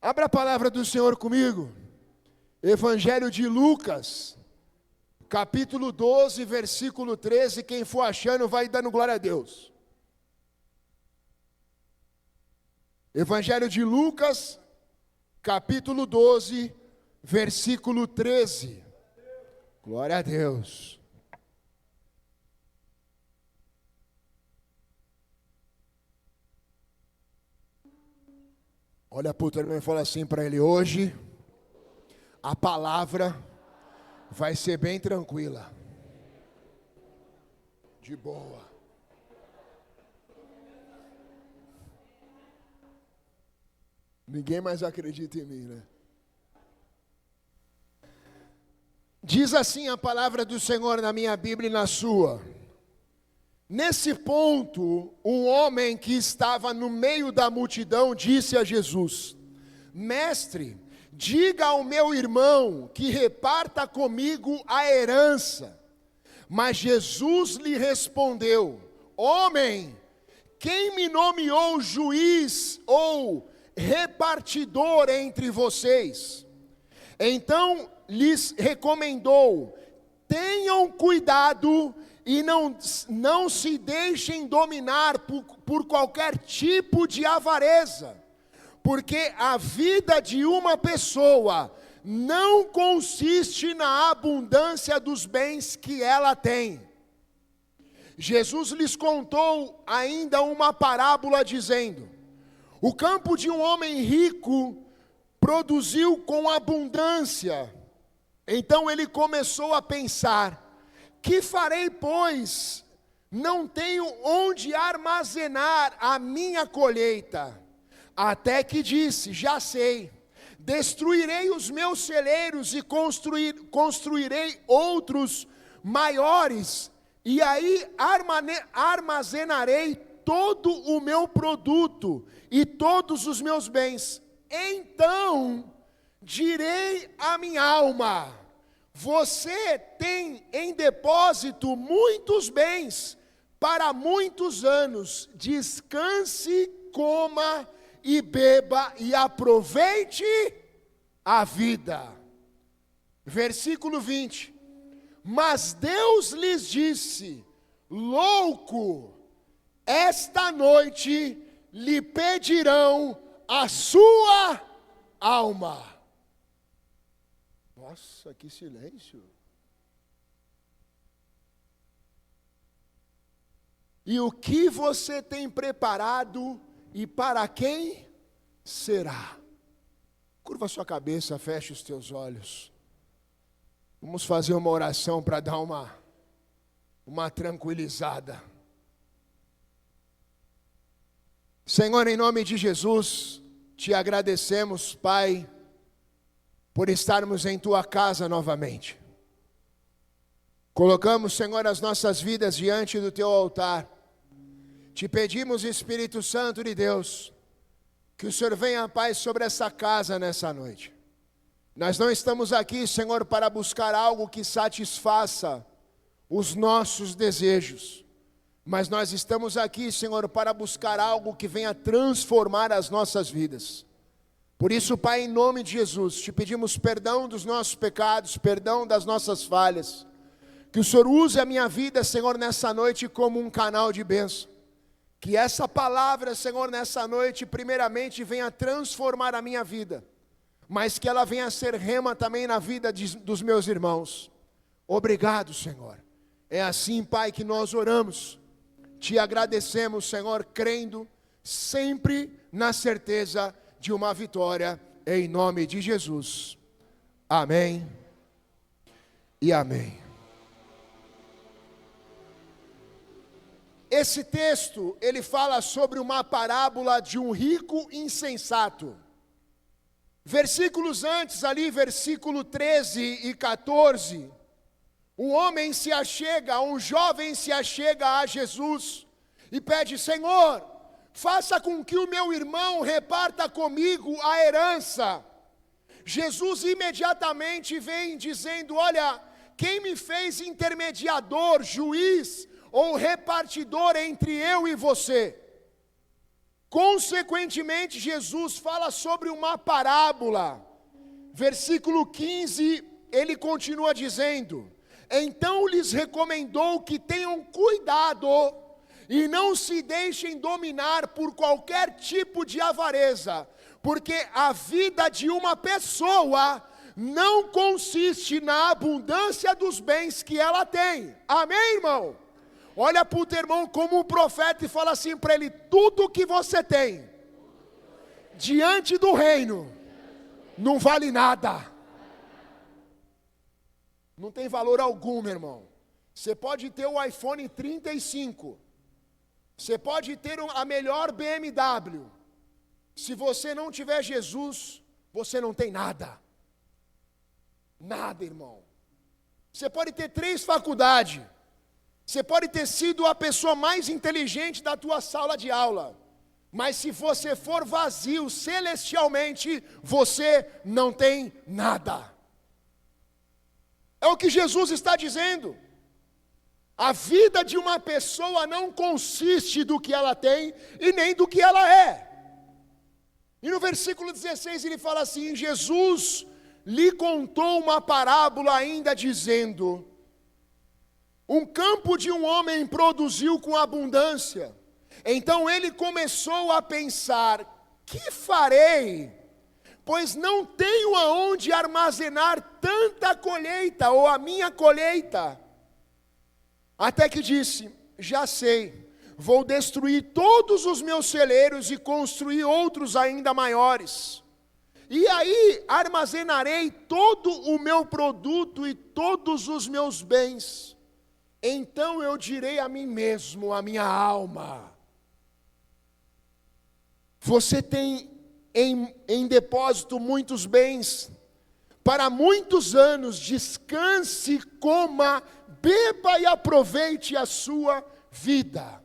Abra a palavra do Senhor comigo. Evangelho de Lucas, capítulo 12, versículo 13. Quem for achando vai dando glória a Deus. Evangelho de Lucas, capítulo 12, versículo 13. Glória a Deus. Olha para o teu irmão e fala assim para ele: hoje a palavra vai ser bem tranquila, de boa. Ninguém mais acredita em mim, né? Diz assim a palavra do Senhor na minha Bíblia e na sua. Nesse ponto, um homem que estava no meio da multidão disse a Jesus: Mestre, diga ao meu irmão que reparta comigo a herança. Mas Jesus lhe respondeu: Homem, quem me nomeou juiz ou repartidor entre vocês? Então lhes recomendou: tenham cuidado e não se deixem dominar por qualquer tipo de avareza, porque a vida de uma pessoa não consiste na abundância dos bens que ela tem. Jesus lhes contou ainda uma parábola dizendo: o campo de um homem rico produziu com abundância. Então ele começou a pensar: que farei, pois? Não tenho onde armazenar a minha colheita. Até que disse: já sei, destruirei os meus celeiros e construirei outros maiores, e aí armazenarei todo o meu produto e todos os meus bens. Então direi à minha alma: você tem em depósito muitos bens para muitos anos. Descanse, coma e beba e aproveite a vida. Versículo 20. Mas Deus lhes disse: louco, esta noite lhe pedirão a sua alma. Nossa, que silêncio. E o que você tem preparado e para quem será? Curva sua cabeça, feche os teus olhos. Vamos fazer uma oração para dar uma tranquilizada. Senhor, em nome de Jesus, te agradecemos, Pai, por estarmos em Tua casa novamente. Colocamos, Senhor, as nossas vidas diante do Teu altar. Te pedimos, Espírito Santo de Deus, que o Senhor venha, Pai, sobre essa casa nessa noite. Nós não estamos aqui, Senhor, para buscar algo que satisfaça os nossos desejos, mas nós estamos aqui, Senhor, para buscar algo que venha transformar as nossas vidas. Por isso, Pai, em nome de Jesus, te pedimos perdão dos nossos pecados, perdão das nossas falhas. Que o Senhor use a minha vida, Senhor, nessa noite como um canal de bênção. Que essa palavra, Senhor, nessa noite, primeiramente, venha transformar a minha vida, mas que ela venha ser rema também na vida dos meus irmãos. Obrigado, Senhor. É assim, Pai, que nós oramos. Te agradecemos, Senhor, crendo sempre na certeza de uma vitória, em nome de Jesus. Amém e amém. Esse texto, ele fala sobre uma parábola de um rico insensato. Versículos antes ali, versículo 13 e 14, um jovem se achega a Jesus e pede: Senhor, faça com que o meu irmão reparta comigo a herança. Jesus imediatamente vem dizendo: olha, quem me fez intermediador, juiz ou repartidor entre eu e você? Consequentemente, Jesus fala sobre uma parábola. Versículo 15, ele continua dizendo: então lhes recomendou que tenham cuidado e não se deixem dominar por qualquer tipo de avareza, porque a vida de uma pessoa não consiste na abundância dos bens que ela tem. Amém, irmão? Olha para o teu irmão como um profeta e fala assim para ele: tudo que você tem diante do reino não vale nada. Não tem valor algum, meu irmão. Você pode ter o iPhone 35, você pode ter a melhor BMW, se você não tiver Jesus, você não tem nada. Nada, irmão. Você pode ter 3 faculdades, você pode ter sido a pessoa mais inteligente da tua sala de aula, mas se você for vazio celestialmente, você não tem nada. É o que Jesus está dizendo. A vida de uma pessoa não consiste do que ela tem e nem do que ela é. E no versículo 16 ele fala assim: Jesus lhe contou uma parábola ainda dizendo: um campo de um homem produziu com abundância. Então ele começou a pensar: que farei? Pois não tenho aonde armazenar tanta colheita, ou a minha colheita. Até que disse: já sei, vou destruir todos os meus celeiros e construir outros ainda maiores. E aí armazenarei todo o meu produto e todos os meus bens. Então eu direi a mim mesmo, a minha alma: você tem em depósito muitos bens, para muitos anos. Descanse, coma, beba e aproveite a sua vida.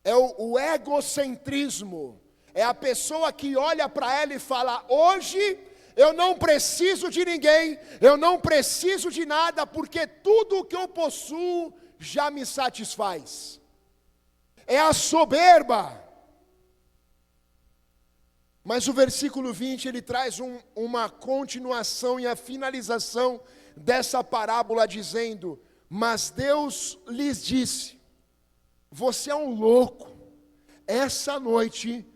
É o egocentrismo. É a pessoa que olha para ela e fala: hoje eu não preciso de ninguém, eu não preciso de nada, porque tudo o que eu possuo já me satisfaz. É a soberba. Mas o versículo 20, ele traz uma continuação e a finalização dessa parábola dizendo: mas Deus lhes disse: você é um louco, essa noite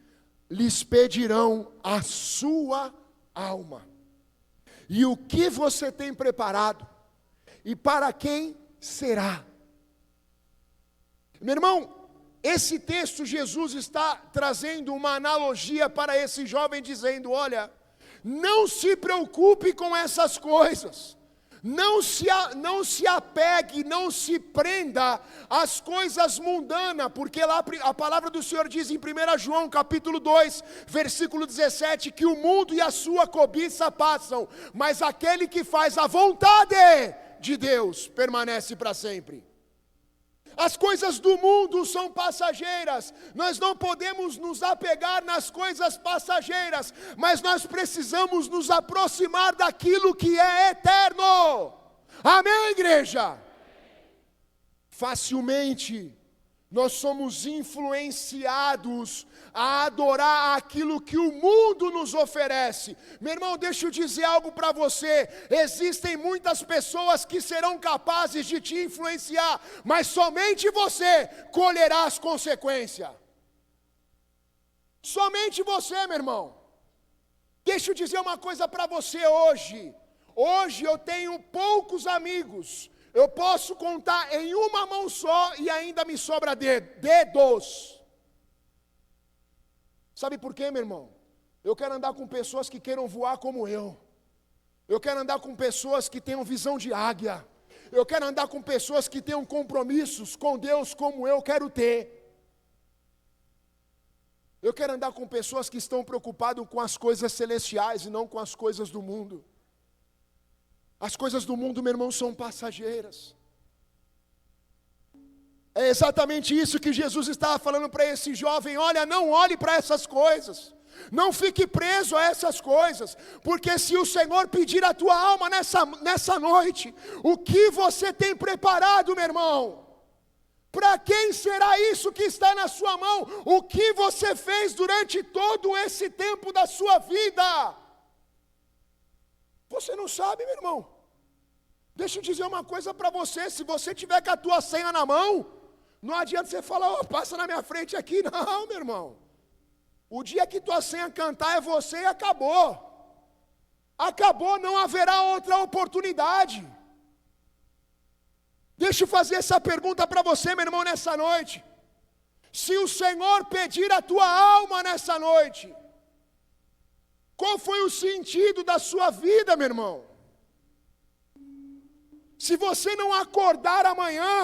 lhes pedirão a sua alma. E o que você tem preparado? E para quem será? Meu irmão, esse texto, Jesus está trazendo uma analogia para esse jovem, dizendo: olha, não se preocupe com essas coisas, não se apegue, não se prenda às coisas mundanas, porque lá a palavra do Senhor diz em 1 João capítulo 2, versículo 17, que o mundo e a sua cobiça passam, mas aquele que faz a vontade de Deus permanece para sempre. As coisas do mundo são passageiras, nós não podemos nos apegar nas coisas passageiras, mas nós precisamos nos aproximar daquilo que é eterno. Amém, igreja? Facilmente nós somos influenciados a adorar aquilo que o mundo nos oferece. Meu irmão, deixa eu dizer algo para você: existem muitas pessoas que serão capazes de te influenciar, mas somente você colherá as consequências. Somente você, meu irmão. Deixa eu dizer uma coisa para você hoje. Hoje eu tenho poucos amigos. Eu posso contar em uma mão só e ainda me sobra dedos. Sabe por quê, meu irmão? Eu quero andar com pessoas que queiram voar como eu. Eu quero andar com pessoas que tenham visão de águia. Eu quero andar com pessoas que tenham compromissos com Deus como eu quero ter. Eu quero andar com pessoas que estão preocupadas com as coisas celestiais e não com as coisas do mundo. As coisas do mundo, meu irmão, são passageiras. É exatamente isso que Jesus estava falando para esse jovem: olha, não olhe para essas coisas, não fique preso a essas coisas, porque se o Senhor pedir a tua alma nessa noite, o que você tem preparado, meu irmão? Para quem será isso que está na sua mão? O que você fez durante todo esse tempo da sua vida? Você não sabe, meu irmão. Deixa eu dizer uma coisa para você, se você tiver com a tua senha na mão, não adianta você falar, passa na minha frente aqui, não, meu irmão. O dia que tua senha cantar é você e acabou. Acabou, não haverá outra oportunidade. Deixa eu fazer essa pergunta para você, meu irmão, nessa noite. Se o Senhor pedir a tua alma nessa noite, qual foi o sentido da sua vida, meu irmão? Se você não acordar amanhã,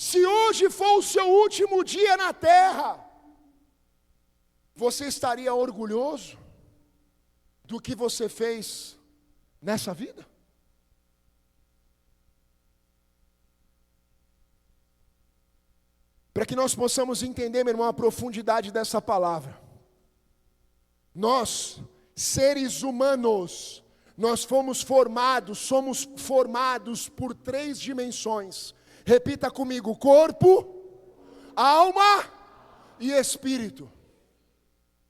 se hoje for o seu último dia na terra, você estaria orgulhoso do que você fez nessa vida? Para que nós possamos entender, meu irmão, a profundidade dessa palavra. Nós, seres humanos, nós somos formados por 3 dimensões. Repita comigo: corpo, alma e espírito.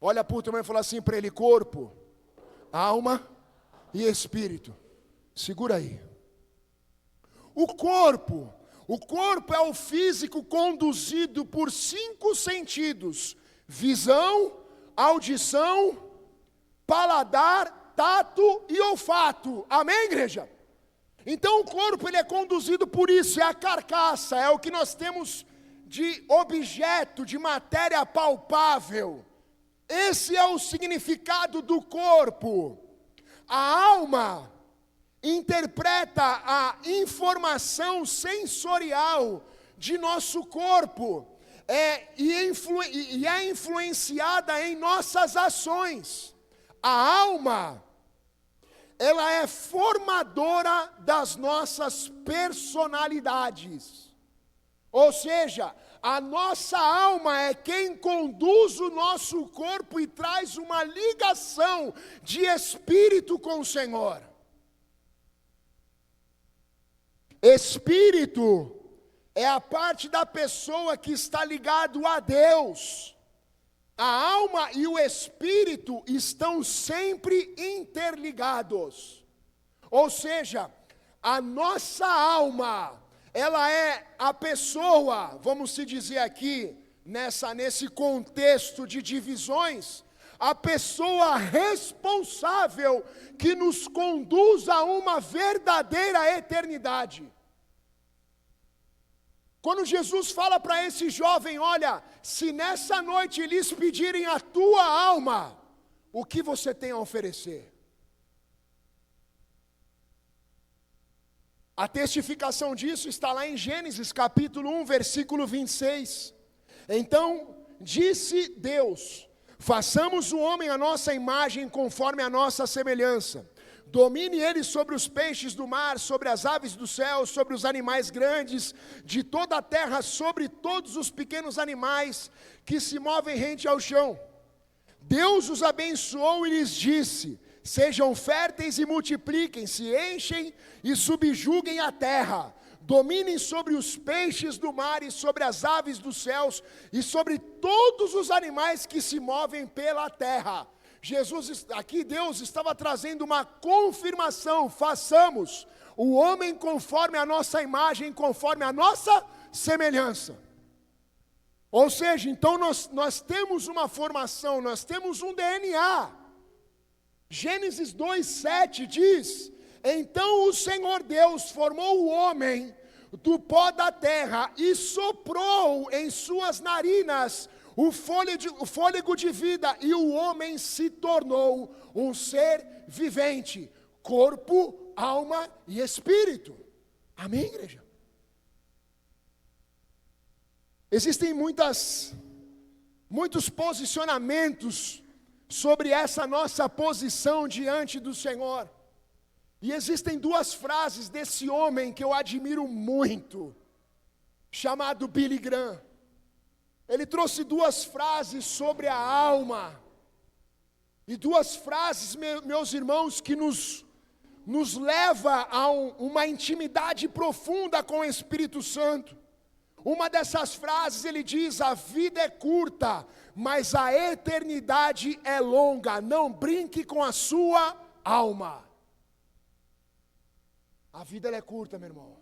Olha para o teu irmão e fala assim para ele: corpo, alma e espírito. Segura aí. O corpo é o físico conduzido por 5 sentidos: visão, audição, paladar, tato e olfato. Amém, igreja? Então o corpo ele é conduzido por isso, é a carcaça, é o que nós temos de objeto, de matéria palpável. Esse é o significado do corpo. A alma interpreta a informação sensorial de nosso corpo e é influenciada em nossas ações. A alma, ela é formadora das nossas personalidades. Ou seja, a nossa alma é quem conduz o nosso corpo e traz uma ligação de espírito com o Senhor. Espírito é a parte da pessoa que está ligado a Deus. A alma e o espírito estão sempre interligados. Ou seja, a nossa alma, ela é a pessoa, vamos se dizer aqui, nesse contexto de divisões, a pessoa responsável que nos conduz a uma verdadeira eternidade. Quando Jesus fala para esse jovem: olha, se nessa noite eles pedirem a tua alma, o que você tem a oferecer? A testificação disso está lá em Gênesis capítulo 1, versículo 26. Então disse Deus: façamos o homem à nossa imagem, conforme a nossa semelhança. Domine ele sobre os peixes do mar, sobre as aves do céu, sobre os animais grandes de toda a terra, sobre todos os pequenos animais que se movem rente ao chão. Deus os abençoou e lhes disse: sejam férteis e multipliquem-se, enchem e subjuguem a terra. Dominem sobre os peixes do mar e sobre as aves dos céus e sobre todos os animais que se movem pela terra. Aqui Deus estava trazendo uma confirmação: façamos o homem conforme a nossa imagem, conforme a nossa semelhança. Ou seja, então nós temos uma formação, nós temos um DNA. Gênesis 2:7 diz: então o Senhor Deus formou o homem do pó da terra e soprou em suas narinas o fôlego de vida, e o homem se tornou um ser vivente, corpo, alma e espírito. Amém, igreja? Existem muitos posicionamentos sobre essa nossa posição diante do Senhor. E existem 2 frases desse homem que eu admiro muito, chamado Billy Graham. Ele trouxe 2 frases sobre a alma. E 2 frases, meus irmãos, que nos nos leva a uma intimidade profunda com o Espírito Santo. Uma dessas frases ele diz: a vida é curta, mas a eternidade é longa. Não brinque com a sua alma. A vida ela é curta, meu irmão.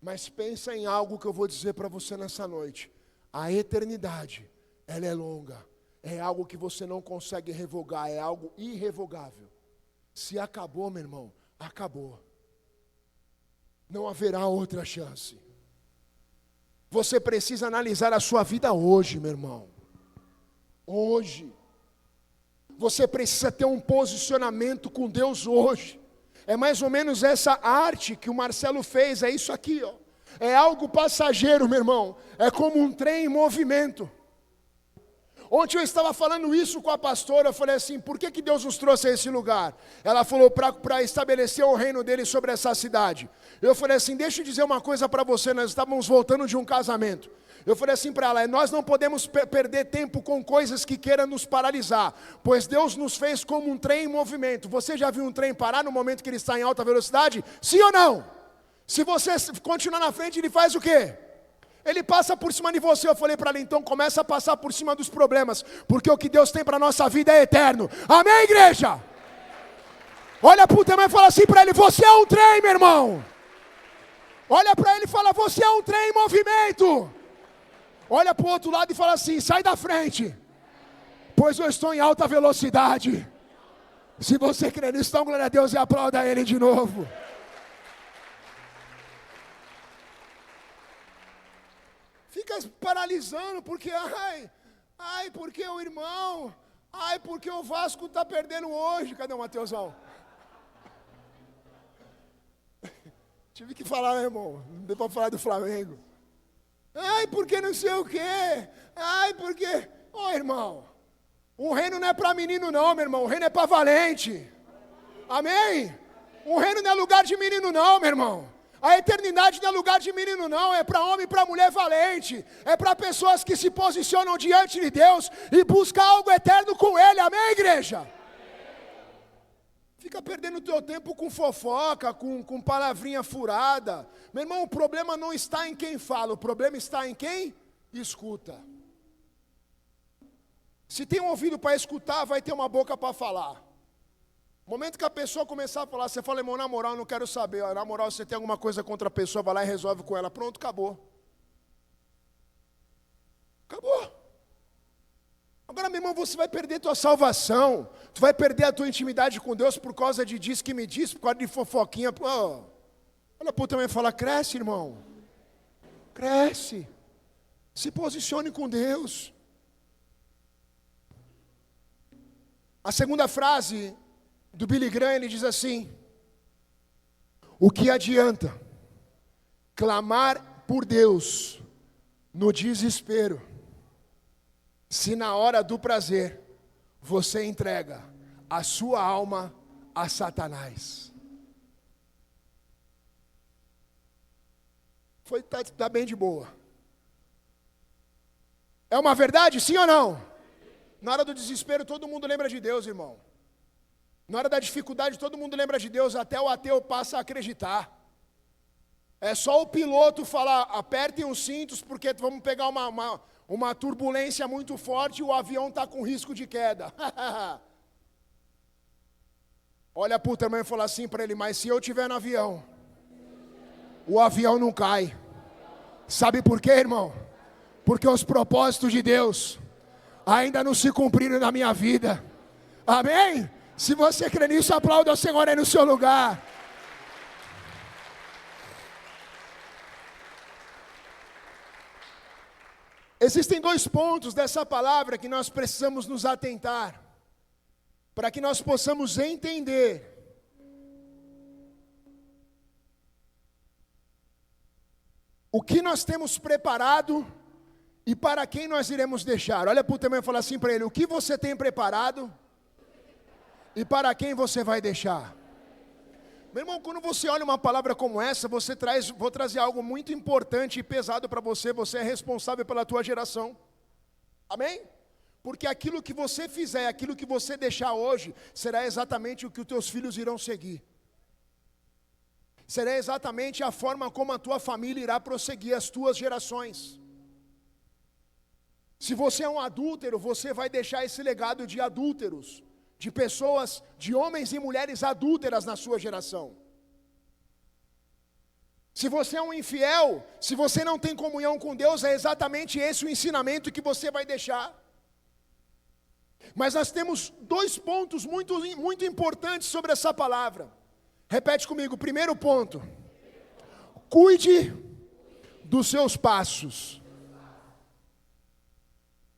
Mas pensa em algo que eu vou dizer para você nessa noite. A eternidade, ela é longa. É algo que você não consegue revogar, é algo irrevogável. Se acabou, meu irmão, acabou. Não haverá outra chance. Você precisa analisar a sua vida hoje, meu irmão. Hoje. Você precisa ter um posicionamento com Deus hoje. É mais ou menos essa arte que o Marcelo fez, é isso aqui, ó. É algo passageiro, meu irmão. É como um trem em movimento. Ontem eu estava falando isso com a pastora, eu falei assim: por que Deus nos trouxe a esse lugar? Ela falou para estabelecer o reino dele sobre essa cidade. Eu falei assim: deixa eu dizer uma coisa para você, nós estávamos voltando de um casamento. Eu falei assim para ela: nós não podemos perder tempo com coisas que queiram nos paralisar, pois Deus nos fez como um trem em movimento. Você já viu um trem parar no momento que ele está em alta velocidade? Sim ou não? Se você continuar na frente, ele faz o quê? Ele passa por cima de você. Eu falei para ela: então começa a passar por cima dos problemas, porque o que Deus tem para a nossa vida é eterno. Amém, igreja? Olha para o teu irmão e fala assim para ele: você é um trem, meu irmão. Olha para ele e fala: você é um trem em movimento. Olha para o outro lado e fala assim: sai da frente, pois eu estou em alta velocidade. Se você crê nisso, então glória a Deus e aplauda ele de novo. Fica paralisando porque, porque o irmão, porque o Vasco está perdendo hoje. Cadê o Mateusão? Tive que falar, meu irmão, não deu para falar do Flamengo. Porque não sei o quê. Porque, irmão, o reino não é para menino não, meu irmão, o reino é para valente. Amém? O reino não é lugar de menino não, meu irmão. A eternidade não é lugar de menino não, é para homem e para mulher valente. É para pessoas que se posicionam diante de Deus e buscam algo eterno com Ele, amém, igreja? Fica perdendo o teu tempo com fofoca, com palavrinha furada. Meu irmão, o problema não está em quem fala, o problema está em quem escuta. Se tem um ouvido para escutar, vai ter uma boca para falar. No momento que a pessoa começar a falar, você fala: irmão, na moral, eu não quero saber. Na moral, você tem alguma coisa contra a pessoa, vai lá e resolve com ela. Pronto, acabou. Acabou. Agora, meu irmão, você vai perder tua salvação. Tu vai perder a tua intimidade com Deus por causa de diz que me diz, por causa de fofoquinha. Olha para o também e fala: cresce, irmão. Cresce. Se posicione com Deus. A segunda frase do Billy Graham, ele diz assim: o que adianta clamar por Deus no desespero, se na hora do prazer você entrega a sua alma a Satanás? Tá bem de boa. É uma verdade, sim ou não? Na hora do desespero todo mundo lembra de Deus, irmão. Na hora da dificuldade, todo mundo lembra de Deus, até o ateu passa a acreditar. É só o piloto falar: apertem os cintos, porque vamos pegar uma turbulência muito forte e o avião está com risco de queda. Olha para o tamanho e fala assim para ele: mas se eu estiver no avião, o avião não cai. Sabe por quê, irmão? Porque os propósitos de Deus ainda não se cumpriram na minha vida. Amém? Se você crê nisso, aplauda o Senhor aí no seu lugar. Existem dois pontos dessa palavra que nós precisamos nos atentar, para que nós possamos entender o que nós temos preparado e para quem nós iremos deixar. Olha para o teu irmão e fala assim para ele: o que você tem preparado e para quem você vai deixar? Meu irmão, quando você olha uma palavra como essa, vou trazer algo muito importante e pesado para você. Você é responsável pela tua geração. Amém? Porque aquilo que você fizer, aquilo que você deixar hoje, será exatamente o que os teus filhos irão seguir. será exatamente a forma como a tua família irá prosseguir, as tuas gerações. Se você é um adúltero, você vai deixar esse legado de adúlteros, de pessoas, de homens e mulheres adúlteras na sua geração. Se você é um infiel, se você não tem comunhão com Deus, é exatamente esse o ensinamento que você vai deixar. Mas nós temos 2 pontos muito importantes sobre essa palavra. Repete comigo, primeiro ponto: cuide dos seus passos.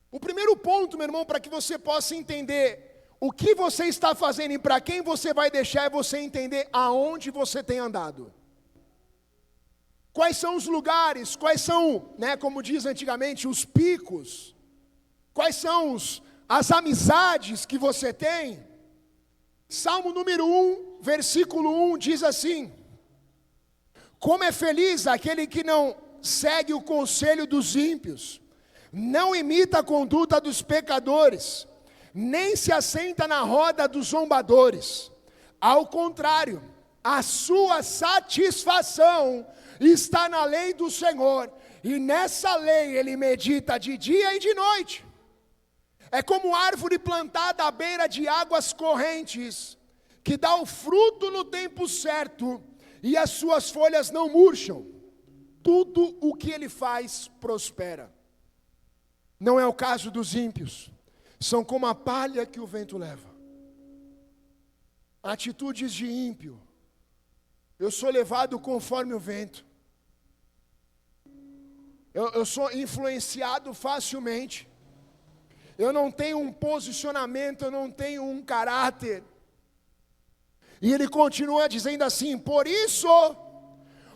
O primeiro ponto, meu irmão, para que você possa entender o que você está fazendo e para quem você vai deixar, é você entender aonde você tem andado. Quais são os lugares, quais são, como diz antigamente, os picos, quais são as amizades que você tem. Salmo número 1, versículo 1 diz assim: como é feliz aquele que não segue o conselho dos ímpios, não imita a conduta dos pecadores, nem se assenta na roda dos zombadores. Ao contrário, a sua satisfação está na lei do Senhor, e nessa lei ele medita de dia e de noite. É como árvore plantada à beira de águas correntes, que dá o fruto no tempo certo, e as suas folhas não murcham. Tudo o que ele faz prospera. Não é o caso dos ímpios, são como a palha que o vento leva. Atitudes de ímpio: eu sou levado conforme o vento, eu sou influenciado facilmente, eu não tenho um posicionamento, eu não tenho um caráter. E ele continua dizendo assim: por isso,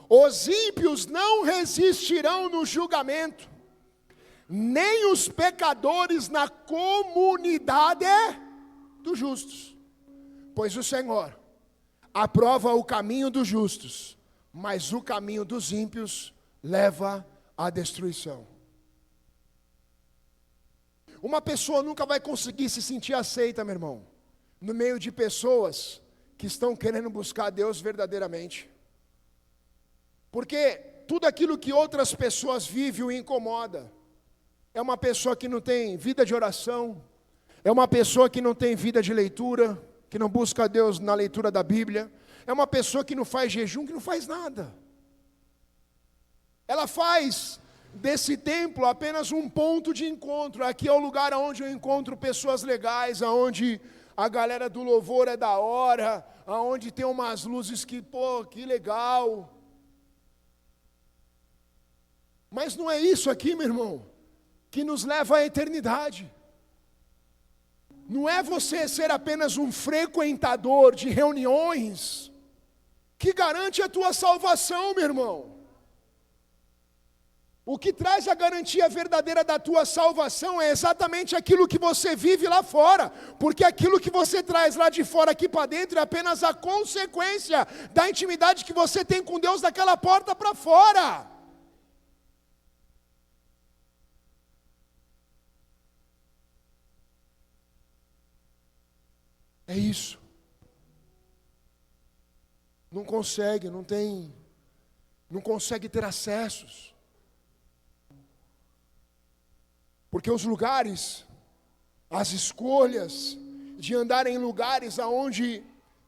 os ímpios não resistirão no julgamento, nem os pecadores na comunidade dos justos. Pois o Senhor aprova o caminho dos justos, mas o caminho dos ímpios leva à destruição. Uma pessoa nunca vai conseguir se sentir aceita, meu irmão, no meio de pessoas que estão querendo buscar Deus verdadeiramente. Porque tudo aquilo que outras pessoas vivem o incomoda. É uma pessoa que não tem vida de oração, é uma pessoa que não tem vida de leitura, que não busca Deus na leitura da Bíblia, é uma pessoa que não faz jejum, que não faz nada. Ela faz desse templo apenas um ponto de encontro. Aqui é o lugar onde eu encontro pessoas legais, onde a galera do louvor é da hora, onde tem umas luzes que, que legal. Mas não é isso aqui, meu irmão, que nos leva à eternidade. Não é você ser apenas um frequentador de reuniões que garante a tua salvação, meu irmão. O que traz a garantia verdadeira da tua salvação é exatamente aquilo que você vive lá fora, porque aquilo que você traz lá de fora aqui para dentro é apenas a consequência da intimidade que você tem com Deus daquela porta para fora. É isso. Não consegue, não consegue ter acessos. Porque os lugares, as escolhas de andar em lugares aonde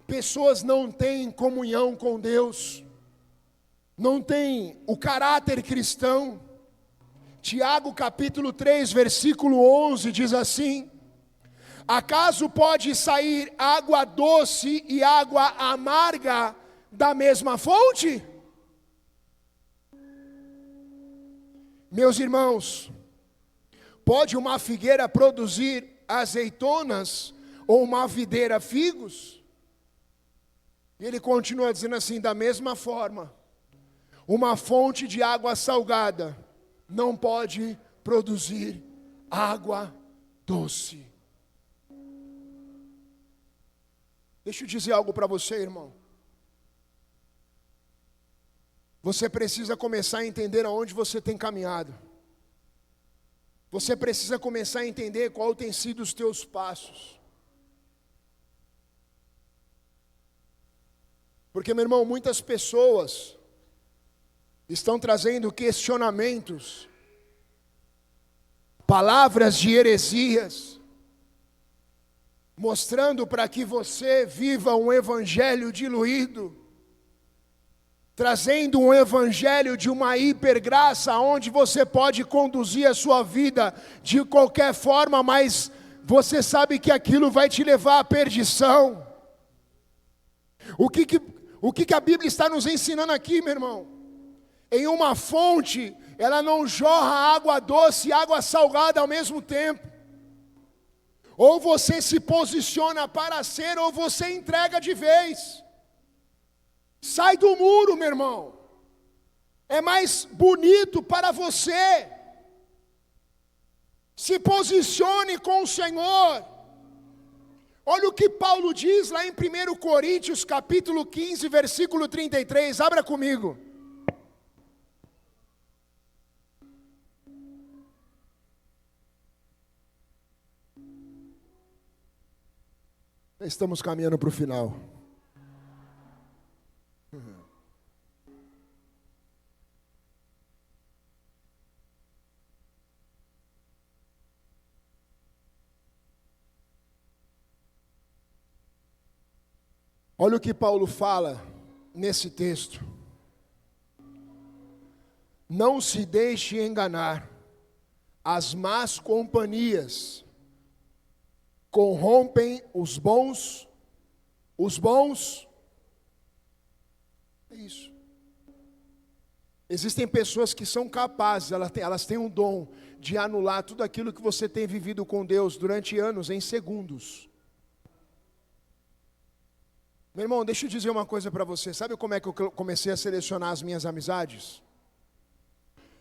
pessoas não têm comunhão com Deus, não têm o caráter cristão. Tiago capítulo 3, versículo 11 diz assim: acaso pode sair água doce e água amarga da mesma fonte? Meus irmãos, pode uma figueira produzir azeitonas ou uma videira figos? E ele continua dizendo assim: da mesma forma, uma fonte de água salgada não pode produzir água doce. Deixa eu dizer algo para você, irmão. Você precisa começar a entender aonde você tem caminhado. Você precisa começar a entender qual tem sido os teus passos. Porque, meu irmão, muitas pessoas estão trazendo questionamentos, palavras de heresias, mostrando para que você viva um evangelho diluído, trazendo um evangelho de uma hipergraça, onde você pode conduzir a sua vida de qualquer forma, mas você sabe que aquilo vai te levar à perdição. O que a Bíblia está nos ensinando aqui, meu irmão? Em uma fonte, ela não jorra água doce e água salgada ao mesmo tempo. Ou você se posiciona para ser, ou você entrega de vez. Sai do muro, meu irmão. É mais bonito para você. Se posicione com o Senhor. Olha o que Paulo diz lá em 1 Coríntios, capítulo 15, versículo 33. Abra comigo. Estamos caminhando para o final. Olha o que Paulo fala nesse texto. Não se deixe enganar. As más companhias corrompem os bons. É isso. Existem pessoas que são capazes, elas têm um dom de anular tudo aquilo que você tem vivido com Deus durante anos, em segundos. Meu irmão, deixa eu dizer uma coisa para você. Sabe como é que eu comecei a selecionar as minhas amizades?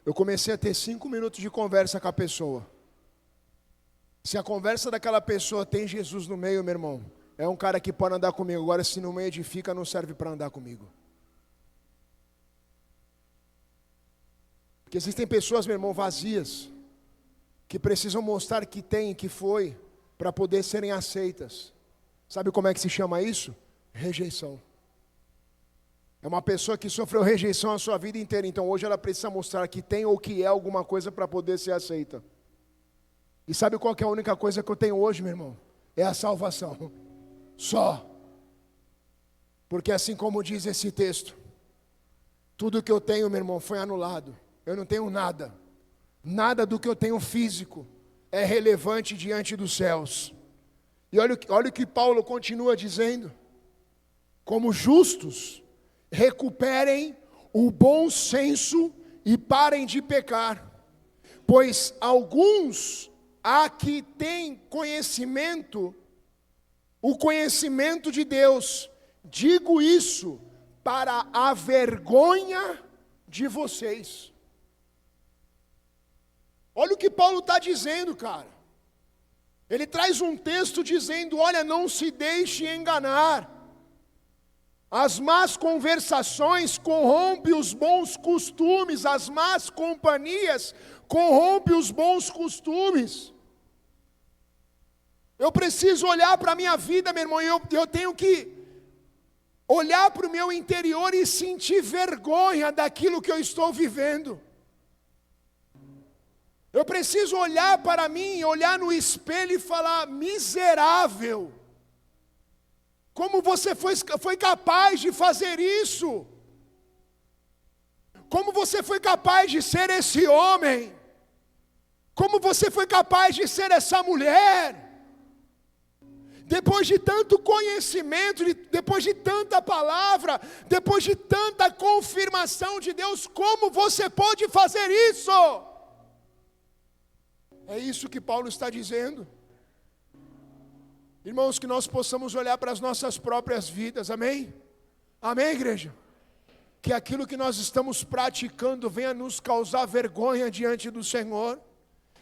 Eu comecei a ter 5 minutos de conversa com a pessoa. Se a conversa daquela pessoa tem Jesus no meio, meu irmão, é um cara que pode andar comigo. Agora, se não me edifica, não serve para andar comigo. Porque existem pessoas, meu irmão, vazias, que precisam mostrar que tem, que foi, para poder serem aceitas. Sabe como é que se chama isso? Rejeição. É uma pessoa que sofreu rejeição a sua vida inteira, então hoje ela precisa mostrar que tem ou que é alguma coisa para poder ser aceita. E sabe qual que é a única coisa que eu tenho hoje, meu irmão? É a salvação. Só. Porque assim como diz esse texto, tudo que eu tenho, meu irmão, foi anulado. Eu não tenho nada. Nada do que eu tenho físico é relevante diante dos céus. E olha o que Paulo continua dizendo. Como justos, recuperem o bom senso e parem de pecar. Pois alguns há que têm conhecimento, o conhecimento de Deus. Digo isso para a vergonha de vocês. Olha o que Paulo está dizendo, cara. Ele traz um texto dizendo, olha, não se deixe enganar. As más conversações corrompem os bons costumes, as más companhias corrompem os bons costumes. Eu preciso olhar para a minha vida, meu irmão, e eu tenho que olhar para o meu interior e sentir vergonha daquilo que eu estou vivendo. Eu preciso olhar para mim, olhar no espelho e falar, miserável. Como você foi capaz de fazer isso? Como você foi capaz de ser esse homem? Como você foi capaz de ser essa mulher? Depois de tanto conhecimento, depois de tanta palavra, depois de tanta confirmação de Deus, como você pode fazer isso? É isso que Paulo está dizendo. Irmãos, que nós possamos olhar para as nossas próprias vidas, amém? Amém, igreja? Que aquilo que nós estamos praticando venha nos causar vergonha diante do Senhor.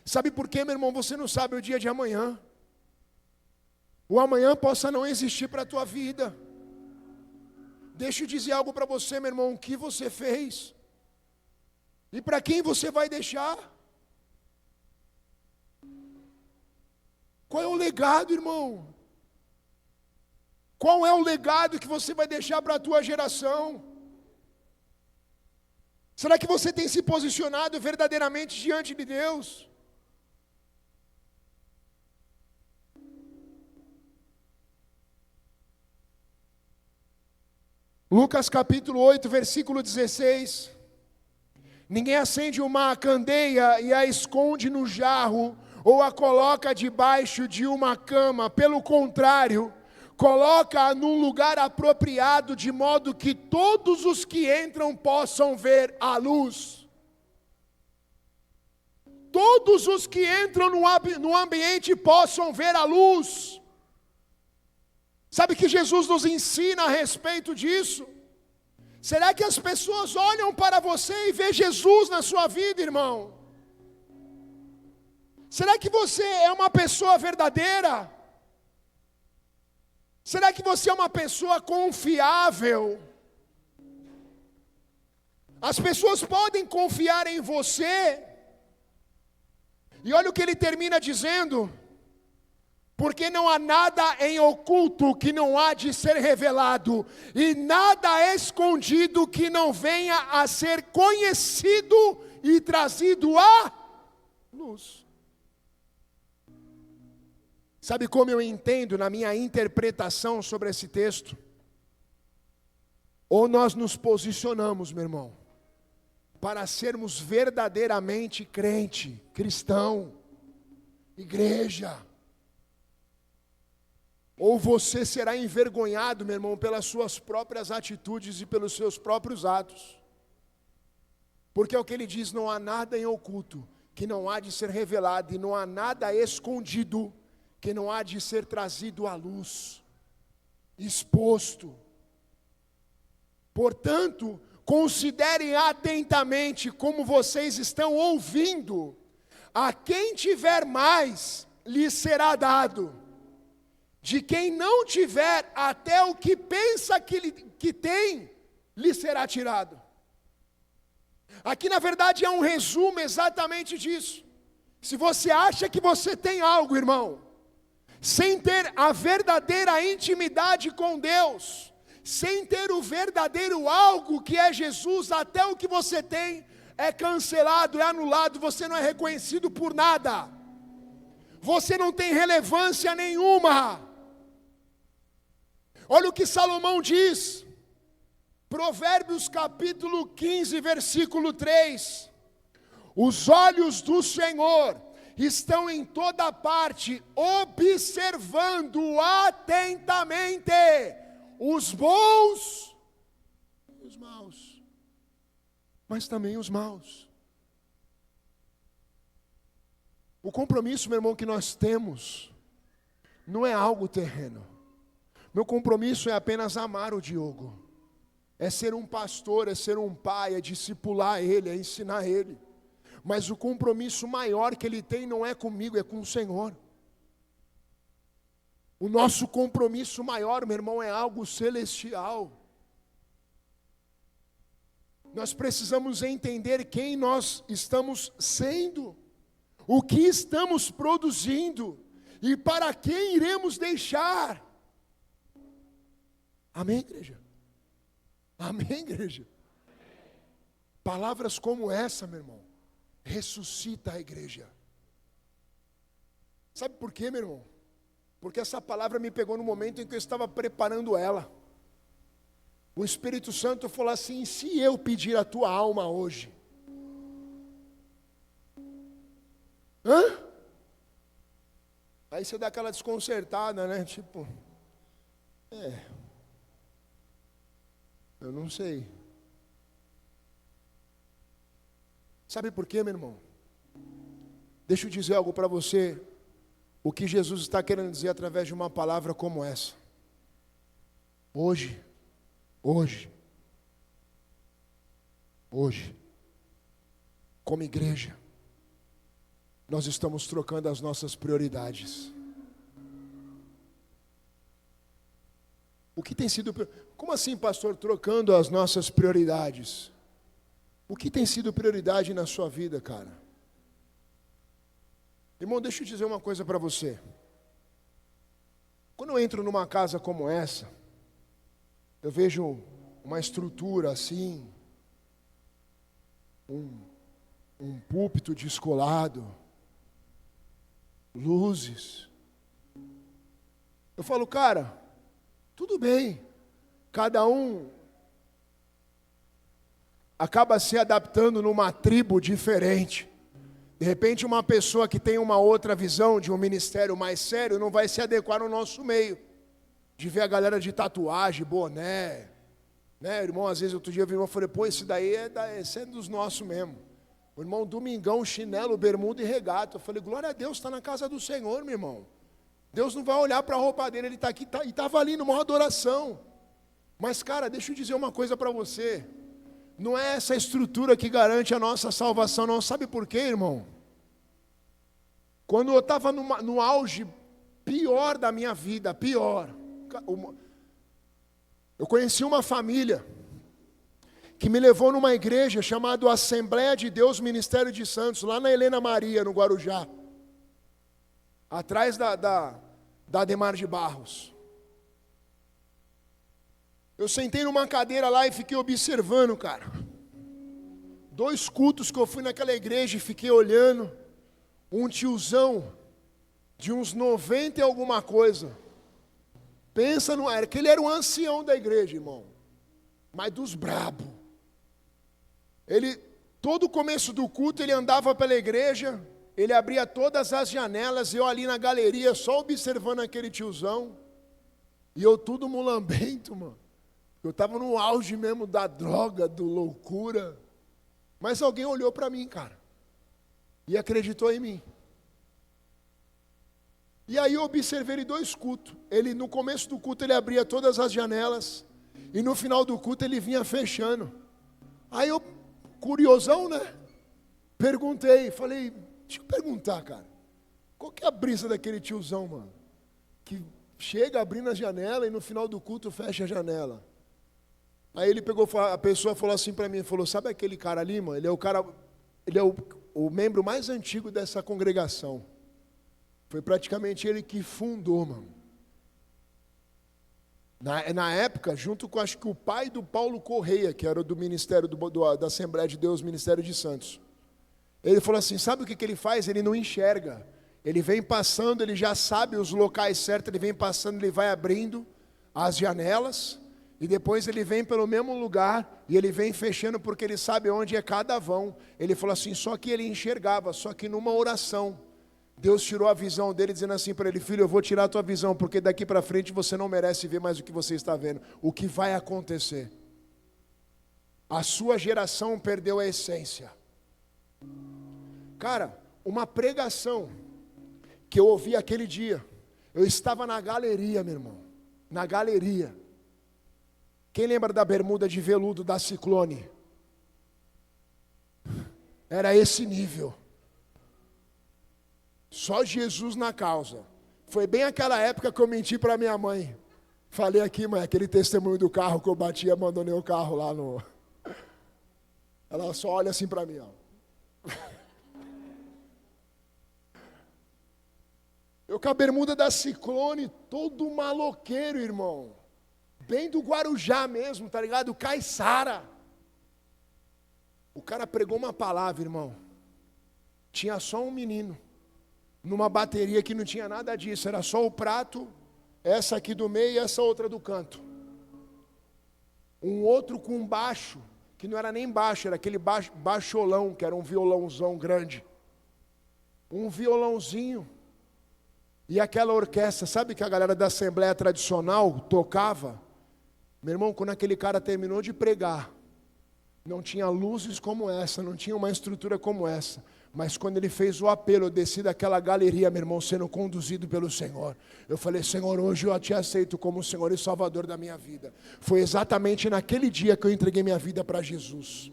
Sabe por quê, meu irmão? Você não sabe o dia de amanhã. O amanhã possa não existir para a tua vida. Deixa eu dizer algo para você, meu irmão, o que você fez? E para quem você vai deixar? Qual é o legado, irmão? Qual é o legado que você vai deixar para a tua geração? Será que você tem se posicionado verdadeiramente diante de Deus? Lucas capítulo 8, versículo 16. Ninguém acende uma candeia e a esconde no jarro, ou a coloca debaixo de uma cama. Pelo contrário, coloca-a num lugar apropriado, de modo que todos os que entram possam ver a luz. Todos os que entram no ambiente possam ver a luz. Sabe que Jesus nos ensina a respeito disso? Será que as pessoas olham para você e vê Jesus na sua vida, irmão? Será que você é uma pessoa verdadeira? Será que você é uma pessoa confiável? As pessoas podem confiar em você. E olha o que ele termina dizendo: porque não há nada em oculto que não há de ser revelado, e nada escondido que não venha a ser conhecido e trazido à luz. Sabe como eu entendo na minha interpretação sobre esse texto? Ou nós nos posicionamos, meu irmão, para sermos verdadeiramente crente, cristão, igreja. Ou você será envergonhado, meu irmão, pelas suas próprias atitudes e pelos seus próprios atos. Porque é o que ele diz: não há nada em oculto que não há de ser revelado, e não há nada escondido que não há de ser trazido à luz, exposto. Portanto, considerem atentamente como vocês estão ouvindo. A quem tiver mais, lhe será dado. De quem não tiver, até o que pensa que tem, lhe será tirado. Aqui na verdade é um resumo exatamente disso. Se você acha que você tem algo, irmão, sem ter a verdadeira intimidade com Deus, sem ter o verdadeiro algo que é Jesus, até o que você tem é cancelado, é anulado, você não é reconhecido por nada. Você não tem relevância nenhuma. Olha o que Salomão diz, Provérbios capítulo 15, versículo 3. Os olhos do Senhor estão em toda parte, observando atentamente os bons e os maus, mas também os maus. O compromisso, meu irmão, que nós temos, não é algo terreno. Meu compromisso é apenas amar o Diogo, é ser um pastor, é ser um pai, é discipular ele, é ensinar ele. Mas o compromisso maior que ele tem não é comigo, é com o Senhor. O nosso compromisso maior, meu irmão, é algo celestial. Nós precisamos entender quem nós estamos sendo, o que estamos produzindo e para quem iremos deixar. Amém, igreja? Amém, igreja? Palavras como essa, meu irmão, ressuscita a igreja. Sabe por quê, meu irmão? Porque essa palavra me pegou no momento em que eu estava preparando ela. O Espírito Santo falou assim: se eu pedir a tua alma hoje? Hã? Aí você dá aquela desconcertada, né? Tipo, eu não sei. Sabe por quê, meu irmão? Deixa eu dizer algo para você. O que Jesus está querendo dizer através de uma palavra como essa. Hoje, como igreja, nós estamos trocando as nossas prioridades. O que tem sido... Como assim, pastor, trocando as nossas prioridades? O que tem sido prioridade na sua vida, cara? Irmão, deixa eu dizer uma coisa para você. Quando eu entro numa casa como essa, eu vejo uma estrutura assim, um púlpito descolado, luzes. Eu falo, cara, tudo bem, cada um acaba se adaptando numa tribo diferente. De repente, uma pessoa que tem uma outra visão de um ministério mais sério não vai se adequar no nosso meio. De ver a galera de tatuagem, boné, né, irmão? Às vezes, outro dia eu vi um irmão e falei, pô, esse daí esse é dos nossos mesmo. O irmão, domingão, chinelo, bermuda e regata. Eu falei, glória a Deus, está na casa do Senhor, meu irmão. Deus não vai olhar para a roupa dele, ele está aqui e estava ali numa adoração. Mas, cara, deixa eu dizer uma coisa para você. Não é essa estrutura que garante a nossa salvação, não. Sabe por quê, irmão? Quando eu estava no auge pior da minha vida, pior. Eu conheci uma família que me levou numa igreja chamada Assembleia de Deus Ministério de Santos, lá na Helena Maria, no Guarujá. Atrás da Ademar de Barros. Eu sentei numa cadeira lá e fiquei observando, cara. 2 cultos que eu fui naquela igreja e fiquei olhando. Um tiozão de uns 90 e alguma coisa. Pensa no era, que ele era um ancião da igreja, irmão. Mas dos brabo. Ele, todo o começo do culto, ele andava pela igreja, ele abria todas as janelas, eu ali na galeria, só observando aquele tiozão. E eu tudo mulambento, mano. Eu estava no auge mesmo da droga, do loucura. Mas alguém olhou para mim, cara. E acreditou em mim. E aí eu observei ele 2 cultos. Ele, no começo do culto, ele abria todas as janelas. E no final do culto, ele vinha fechando. Aí eu, curiosão, né? Perguntei, falei, deixa eu perguntar, cara. Qual que é a brisa daquele tiozão, mano? Que chega abrindo a janela e no final do culto fecha a janela. Aí ele pegou, a pessoa falou assim para mim, falou, sabe aquele cara ali, mano? Ele é o membro mais antigo dessa congregação. Foi praticamente ele que fundou, mano. Na época, junto com, acho que o pai do Paulo Correia, que era do ministério da Assembleia de Deus, Ministério de Santos. Ele falou assim, sabe o que ele faz? Ele não enxerga. Ele vem passando, ele já sabe os locais certos, ele vem passando, ele vai abrindo as janelas. E depois ele vem pelo mesmo lugar e ele vem fechando porque ele sabe onde é cada vão. Ele falou assim, só que ele enxergava, só que numa oração. Deus tirou a visão dele dizendo assim para ele, filho, eu vou tirar a tua visão, porque daqui para frente você não merece ver mais o que você está vendo. O que vai acontecer? A sua geração perdeu a essência. Cara, uma pregação que eu ouvi aquele dia, eu estava na galeria, meu irmão, na galeria. Quem lembra da bermuda de veludo da Ciclone? Era esse nível. Só Jesus na causa. Foi bem aquela época que eu menti para minha mãe. Falei aqui, mãe, aquele testemunho do carro que eu bati e abandonei o carro lá no... Ela só olha assim para mim, ó. Eu com a bermuda da Ciclone, todo maloqueiro, irmão. Bem do Guarujá mesmo, tá ligado? Caiçara. O cara pregou uma palavra, irmão. Tinha só um menino. Numa bateria que não tinha nada disso. Era só o prato, essa aqui do meio e essa outra do canto. Um outro com baixo, que não era nem baixo, era aquele baixolão, que era um violãozão grande. Um violãozinho. E aquela orquestra, sabe que a galera da Assembleia Tradicional tocava? Meu irmão, quando aquele cara terminou de pregar, não tinha luzes como essa, não tinha uma estrutura como essa. Mas quando ele fez o apelo, eu desci daquela galeria, meu irmão, sendo conduzido pelo Senhor. Eu falei, Senhor, hoje eu te aceito como o Senhor e Salvador da minha vida. Foi exatamente naquele dia que eu entreguei minha vida para Jesus.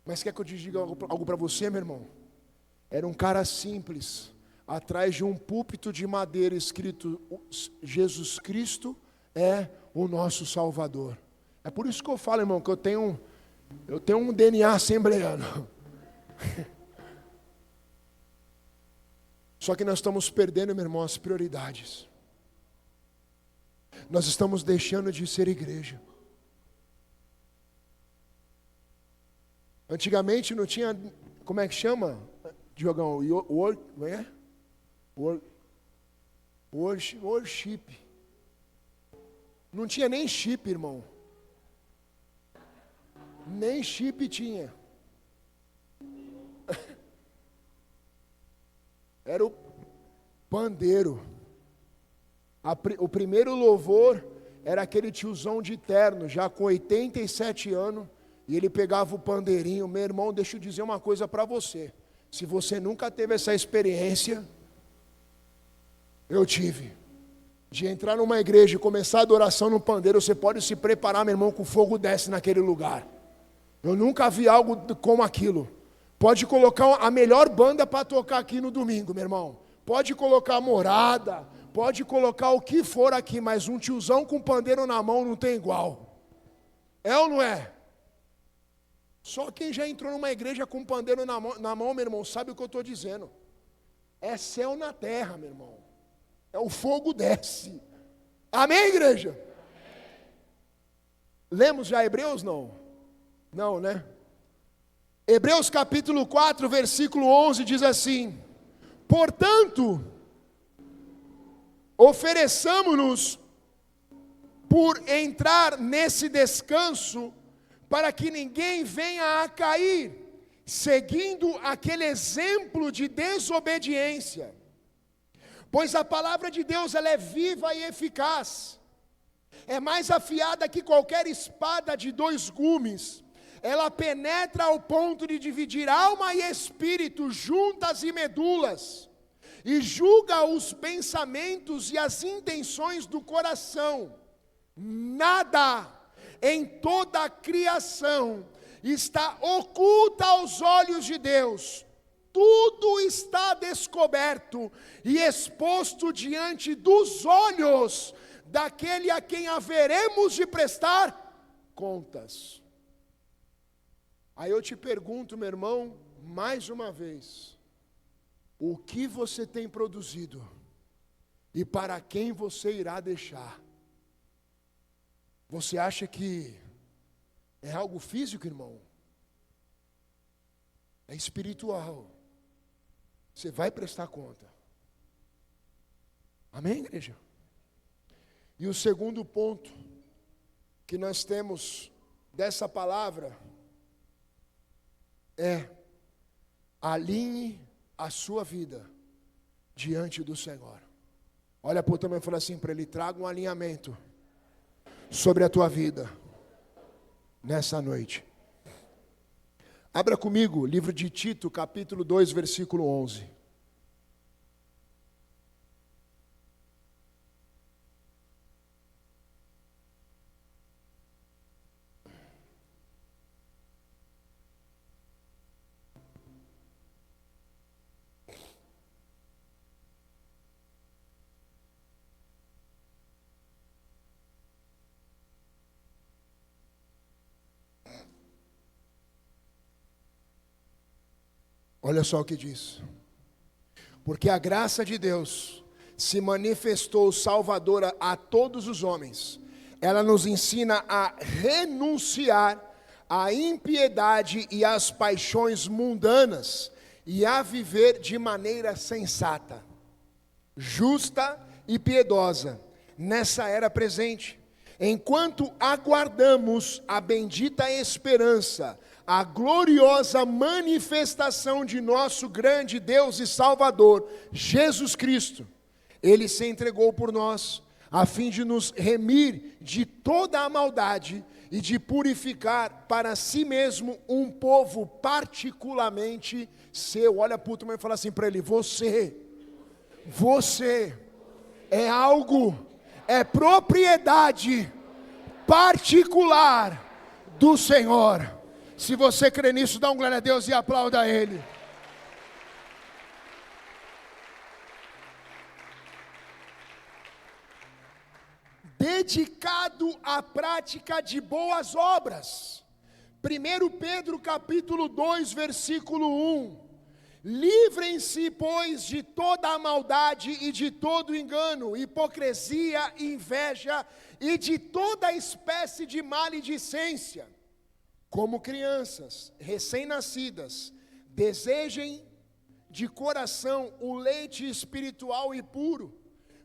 Mas quer que eu te diga algo para você, meu irmão? Era um cara simples, atrás de um púlpito de madeira escrito, Jesus Cristo é o nosso Salvador. É por isso que eu falo, irmão, que eu tenho um DNA assembleano. Só que nós estamos perdendo, meu irmão, as prioridades. Nós estamos deixando de ser igreja. Antigamente não tinha, como é que chama, Diogão? Worship. Não tinha nem chip, irmão. Nem chip tinha. Era o pandeiro. O primeiro louvor era aquele tiozão de terno, já com 87 anos, e ele pegava o pandeirinho. Meu irmão, deixa eu dizer uma coisa para você. Se você nunca teve essa experiência, eu tive. De entrar numa igreja e começar a adoração no pandeiro, você pode se preparar, meu irmão, que o fogo desce naquele lugar. Eu nunca vi algo como aquilo. Pode colocar a melhor banda para tocar aqui no domingo, meu irmão. Pode colocar Morada, pode colocar o que for aqui, mas um tiozão com pandeiro na mão não tem igual. É ou não é? Só quem já entrou numa igreja com pandeiro na mão, meu irmão, sabe o que eu estou dizendo. É céu na terra, meu irmão. É o fogo desce. Amém, igreja? Amém. Lemos já Hebreus, não? Não, né? Hebreus capítulo 4, versículo 11 diz assim: portanto, ofereçamo-nos por entrar nesse descanso, para que ninguém venha a cair, seguindo aquele exemplo de desobediência. Pois a palavra de Deus, ela é viva e eficaz, é mais afiada que qualquer espada de 2 gumes, ela penetra ao ponto de dividir alma e espírito, juntas e medulas, e julga os pensamentos e as intenções do coração. Nada em toda a criação está oculta aos olhos de Deus. Tudo está descoberto e exposto diante dos olhos daquele a quem haveremos de prestar contas. Aí eu te pergunto, meu irmão, mais uma vez, o que você tem produzido e para quem você irá deixar? Você acha que é algo físico, irmão? É espiritual. Você vai prestar conta. Amém, igreja? E o segundo ponto que nós temos dessa palavra é: alinhe a sua vida diante do Senhor. Olha para o também e fala assim para ele: traga um alinhamento sobre a tua vida nessa noite. Abra comigo, livro de Tito, capítulo 2, versículo 11. Olha só o que diz: porque a graça de Deus se manifestou salvadora a todos os homens. Ela nos ensina a renunciar à impiedade e às paixões mundanas e a viver de maneira sensata, justa e piedosa nessa era presente, enquanto aguardamos a bendita esperança, a gloriosa manifestação de nosso grande Deus e Salvador, Jesus Cristo. Ele se entregou por nós, a fim de nos remir de toda a maldade e de purificar para si mesmo um povo particularmente seu. Olha para o outro e fala assim para ele: você é algo, é propriedade particular do Senhor. Se você crê nisso, dá um glória a Deus e aplauda Ele. Dedicado à prática de boas obras. 1 Pedro capítulo 2, versículo 1. Livrem-se, pois, de toda a maldade e de todo engano, hipocrisia, inveja e de toda espécie de maledicência. Como crianças recém-nascidas, desejem de coração o leite espiritual e puro,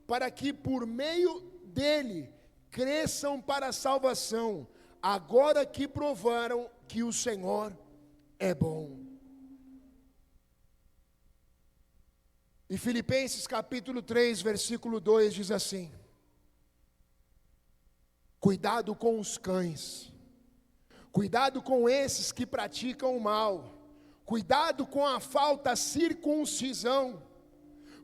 para que por meio dele cresçam para a salvação, agora que provaram que o Senhor é bom. E Filipenses capítulo 3, versículo 2 diz assim: cuidado com os cães, cuidado com esses que praticam o mal, cuidado com a falta circuncisão,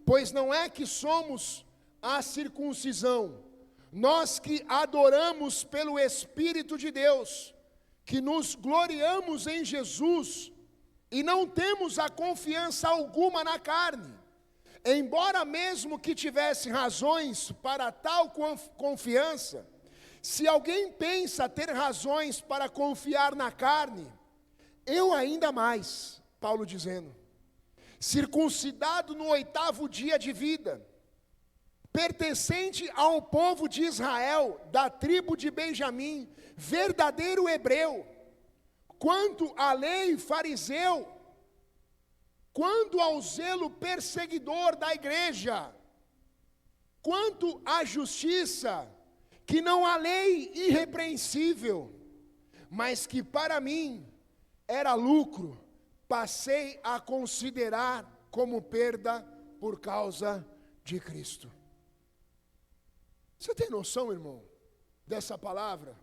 pois não é que somos a circuncisão, nós que adoramos pelo Espírito de Deus, que nos gloriamos em Jesus, e não temos a confiança alguma na carne. Embora mesmo que tivesse razões para tal confiança, se alguém pensa ter razões para confiar na carne, eu ainda mais, Paulo dizendo, circuncidado no 8º dia de vida, pertencente ao povo de Israel, da tribo de Benjamim, verdadeiro hebreu, quanto à lei fariseu, quanto ao zelo perseguidor da igreja, quanto à justiça, que não há lei irrepreensível, mas que para mim era lucro, passei a considerar como perda por causa de Cristo. Você tem noção, irmão, dessa palavra?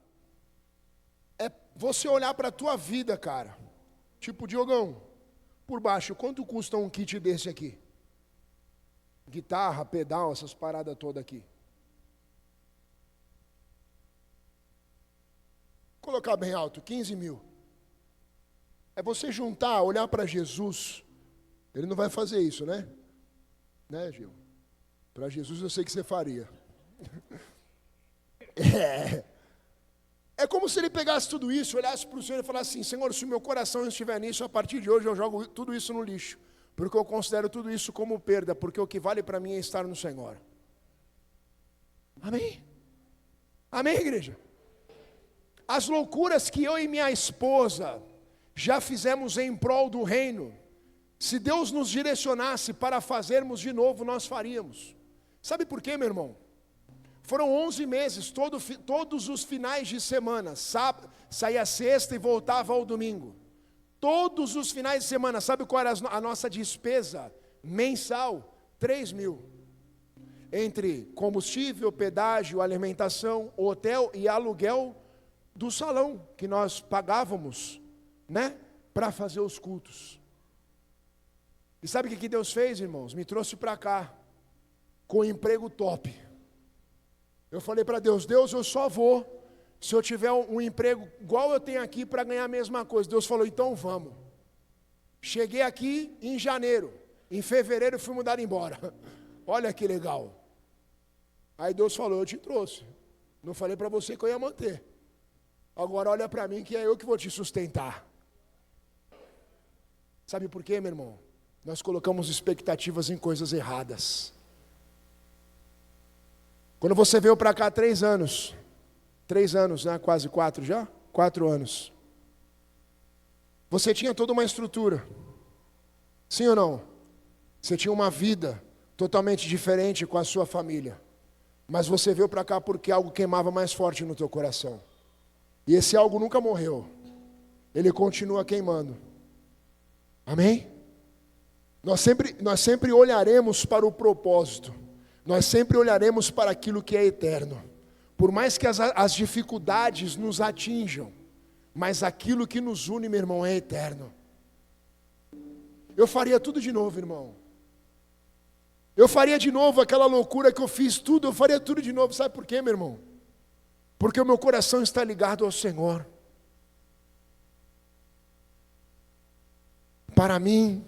É você olhar para a tua vida, cara. Tipo, Diogão, por baixo, quanto custa um kit desse aqui? Guitarra, pedal, essas paradas todas aqui. Colocar bem alto, 15 mil. É você juntar, olhar para Jesus. Ele não vai fazer isso, né? Né, Gil? Para Jesus eu sei que você faria. É como se ele pegasse tudo isso, olhasse para o Senhor e falasse assim: Senhor, se o meu coração estiver nisso, a partir de hoje eu jogo tudo isso no lixo, porque eu considero tudo isso como perda, porque o que vale para mim é estar no Senhor. Amém? Amém, igreja? As loucuras que eu e minha esposa já fizemos em prol do reino, se Deus nos direcionasse para fazermos de novo, nós faríamos. Sabe por quê, meu irmão? Foram 11 meses, todos os finais de semana, sábado, saía sexta e voltava ao domingo. Todos os finais de semana, sabe qual era a nossa despesa mensal? 3 mil. Entre combustível, pedágio, alimentação, hotel e aluguel do salão que nós pagávamos, né? Para fazer os cultos. E sabe o que Deus fez, irmãos? Me trouxe para cá, com um emprego top. Eu falei para Deus, Deus, eu só vou se eu tiver um emprego igual eu tenho aqui para ganhar a mesma coisa. Deus falou, então vamos. Cheguei aqui em janeiro, em fevereiro fui mudado embora. Olha que legal. Aí Deus falou, eu te trouxe. Não falei para você que eu ia manter. Agora olha para mim que é eu que vou te sustentar. Sabe por quê, meu irmão? Nós colocamos expectativas em coisas erradas. Quando você veio para cá 3 anos, né? Quase 4 já? 4 anos. Você tinha toda uma estrutura. Sim ou não? Você tinha uma vida totalmente diferente com a sua família. Mas você veio para cá porque algo queimava mais forte no teu coração. E esse algo nunca morreu. Ele continua queimando. Amém? Nós sempre olharemos para o propósito. Nós sempre olharemos para aquilo que é eterno. Por mais que as dificuldades nos atinjam, mas aquilo que nos une, meu irmão, é eterno. Eu faria tudo de novo, irmão. Eu faria de novo aquela loucura que eu fiz tudo, eu faria tudo de novo. Sabe por quê, meu irmão? Porque o meu coração está ligado ao Senhor. Para mim,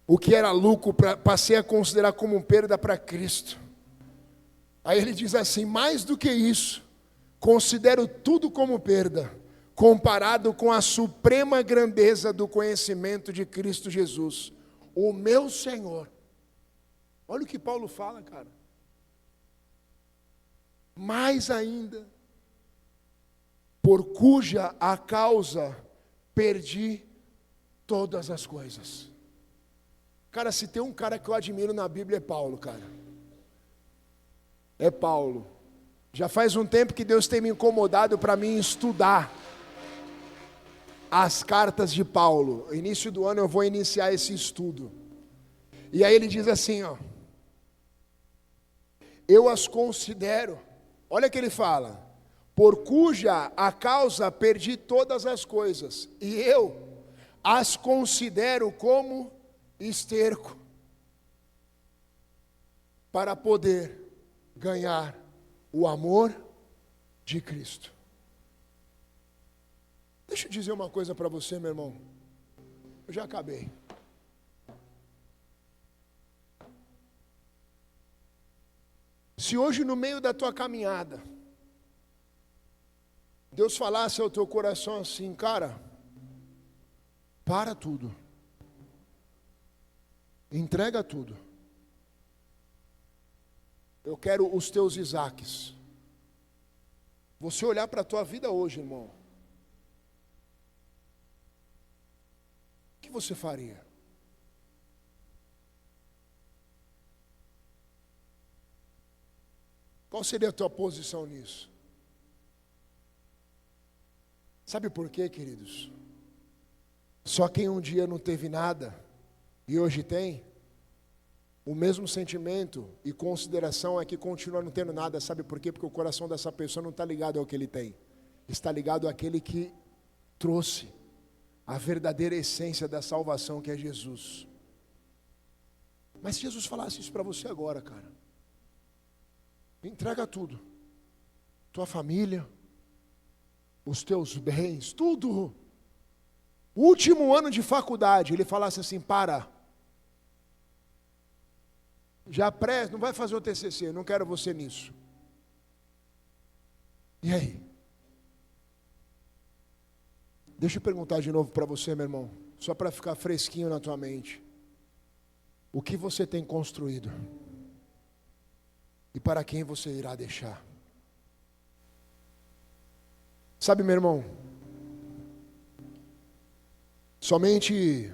o que era lucro, passei a considerar como perda para Cristo. Aí ele diz assim, mais do que isso, considero tudo como perda, comparado com a suprema grandeza do conhecimento de Cristo Jesus, o meu Senhor. Olha o que Paulo fala, cara. Mais ainda, por cuja a causa perdi todas as coisas. Cara, se tem um cara que eu admiro na Bíblia é Paulo, cara. É Paulo. Já faz um tempo que Deus tem me incomodado para mim estudar as cartas de Paulo. No início do ano eu vou iniciar esse estudo. E aí ele diz assim, ó. Eu as considero, olha o que ele fala, por cuja a causa perdi todas as coisas, e eu as considero como esterco, para poder ganhar o amor de Cristo. Deixa eu dizer uma coisa para você, meu irmão. Eu já acabei. Se hoje no meio da tua caminhada, Deus falasse ao teu coração assim, cara, para tudo. Entrega tudo. Eu quero os teus Isaques. Você olhar para a tua vida hoje, irmão. O que você faria? Qual seria a tua posição nisso? Sabe por quê, queridos? Só quem um dia não teve nada e hoje tem, o mesmo sentimento e consideração é que continua não tendo nada. Sabe por quê? Porque o coração dessa pessoa não está ligado ao que ele tem. Está ligado àquele que trouxe a verdadeira essência da salvação, que é Jesus. Mas se Jesus falasse isso para você agora, cara, entrega tudo. Tua família, os teus bens, tudo. O último ano de faculdade, ele falasse assim, para. Já não vai fazer o TCC, não quero você nisso. E aí? Deixa eu perguntar de novo para você, meu irmão, só para ficar fresquinho na tua mente. O que você tem construído? E para quem você irá deixar? Sabe, meu irmão, somente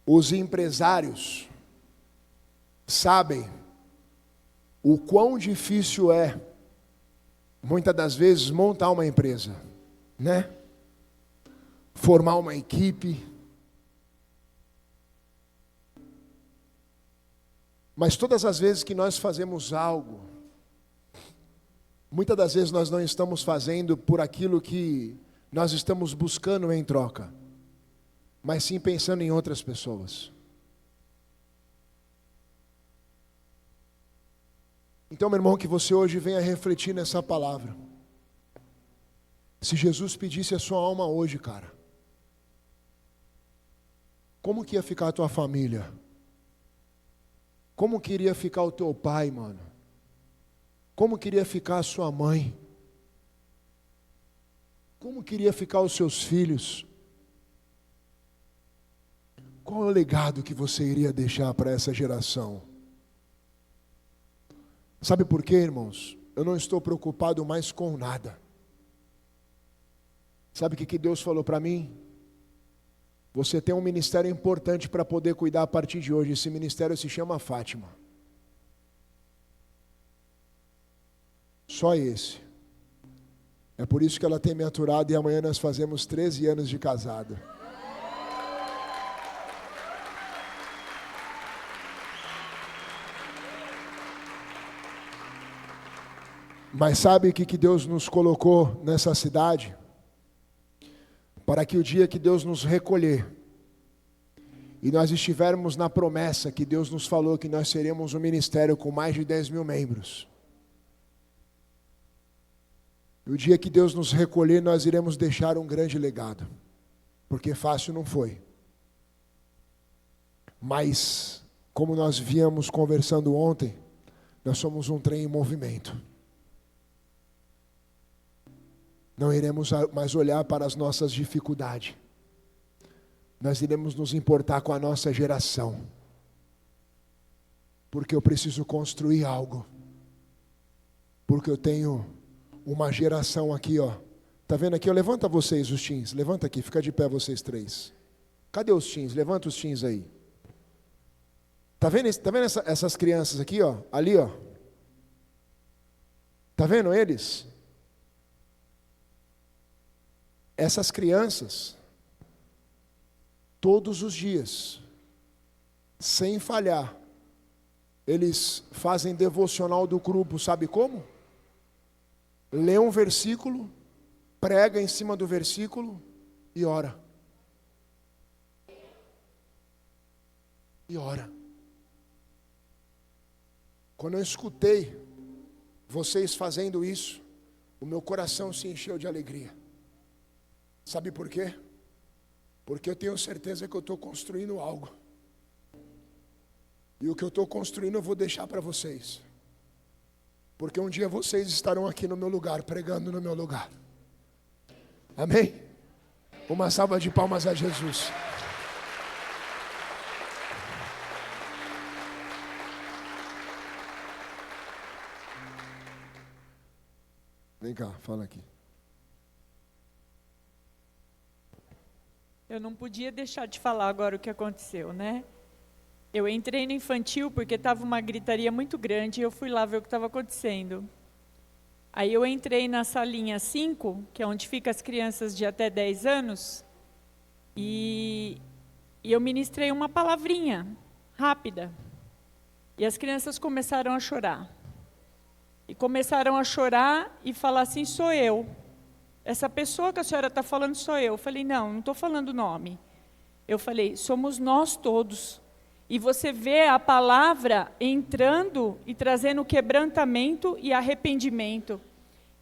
os empresários sabem o quão difícil é, muitas das vezes, montar uma empresa, né? Formar uma equipe. Mas todas as vezes que nós fazemos algo, muitas das vezes nós não estamos fazendo por aquilo que nós estamos buscando em troca, mas sim pensando em outras pessoas. Então, meu irmão, que você hoje venha refletir nessa palavra. Se Jesus pedisse a sua alma hoje, cara, como que ia ficar a tua família? Como queria ficar o teu pai, mano? Como queria ficar a sua mãe? Como queria ficar os seus filhos? Qual é o legado que você iria deixar para essa geração? Sabe por quê, irmãos? Eu não estou preocupado mais com nada. Sabe o que Deus falou para mim? Você tem um ministério importante para poder cuidar a partir de hoje. Esse ministério se chama Fátima. Só esse. É por isso que ela tem me aturado e amanhã nós fazemos 13 anos de casado. Mas sabe o que Deus nos colocou nessa cidade? Para que o dia que Deus nos recolher, e nós estivermos na promessa que Deus nos falou que nós seríamos um ministério com mais de 10 mil membros. E o dia que Deus nos recolher, nós iremos deixar um grande legado. Porque fácil não foi. Mas, como nós víamos conversando ontem, nós somos um trem em movimento. Não iremos mais olhar para as nossas dificuldades, nós iremos nos importar com a nossa geração. Porque eu preciso construir algo. Porque eu tenho uma geração aqui, ó. Tá vendo aqui? Levanta vocês, os teens. Levanta aqui, fica de pé vocês três. Cadê os teens? Levanta os teens aí. Tá vendo essas crianças aqui, ó? Ali, ó. Tá vendo eles? Essas crianças, todos os dias, sem falhar, eles fazem devocional do grupo, sabe como? Lê um versículo, prega em cima do versículo e ora. E ora. Quando eu escutei vocês fazendo isso, o meu coração se encheu de alegria. Sabe por quê? Porque eu tenho certeza que eu estou construindo algo. E o que eu estou construindo eu vou deixar para vocês. Porque um dia vocês estarão aqui no meu lugar, pregando no meu lugar. Amém? Uma salva de palmas a Jesus. Vem cá, fala aqui. Eu não podia deixar de falar agora o que aconteceu, né? Eu entrei no infantil porque estava uma gritaria muito grande e eu fui lá ver o que estava acontecendo. Aí eu entrei na salinha 5, que é onde ficam as crianças de até 10 anos, e eu ministrei uma palavrinha rápida. E as crianças começaram a chorar. E começaram a chorar e falar assim, sou eu. Essa pessoa que a senhora está falando sou eu. Eu falei, não estou falando o nome. Eu falei, somos nós todos. E você vê a palavra entrando e trazendo quebrantamento e arrependimento.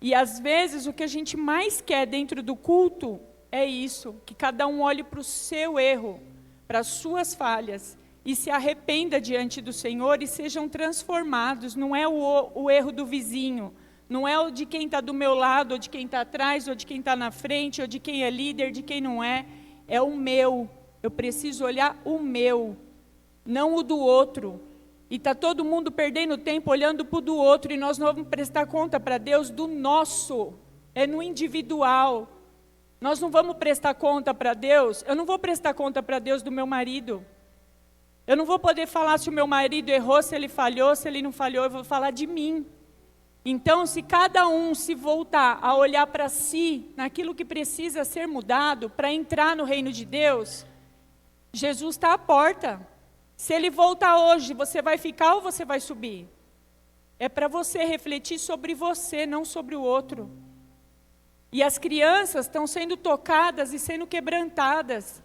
E às vezes o que a gente mais quer dentro do culto é isso, que cada um olhe para o seu erro, para as suas falhas, e se arrependa diante do Senhor e sejam transformados. Não é o erro do vizinho, não é o de quem está do meu lado, ou de quem está atrás, ou de quem está na frente, ou de quem é líder, de quem não é. É o meu. Eu preciso olhar o meu, não o do outro. E está todo mundo perdendo tempo olhando para o do outro, e nós não vamos prestar conta para Deus do nosso. É no individual. Nós não vamos prestar conta para Deus. Eu não vou prestar conta para Deus do meu marido. Eu não vou poder falar se o meu marido errou, se ele falhou, se ele não falhou. Eu vou falar de mim. Então, se cada um se voltar a olhar para si, naquilo que precisa ser mudado para entrar no reino de Deus, Jesus está à porta. Se ele voltar hoje, você vai ficar ou você vai subir? É para você refletir sobre você, não sobre o outro. E as crianças estão sendo tocadas e sendo quebrantadas.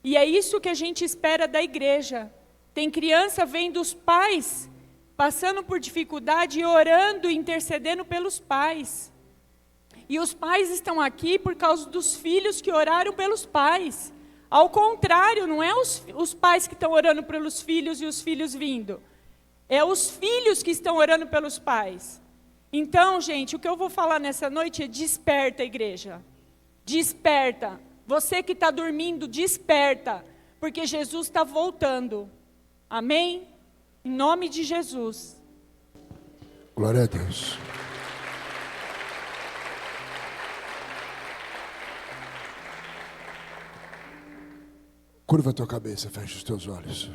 E é isso que a gente espera da igreja. Tem criança vendo os pais passando por dificuldade e orando, intercedendo pelos pais. E os pais estão aqui por causa dos filhos que oraram pelos pais. Ao contrário, não é os pais que estão orando pelos filhos e os filhos vindo. É os filhos que estão orando pelos pais. Então, gente, o que eu vou falar nessa noite é desperta, igreja. Desperta. Você que está dormindo, desperta. Porque Jesus está voltando. Amém? Em nome de Jesus. Glória a Deus. Curva a tua cabeça, fecha os teus olhos.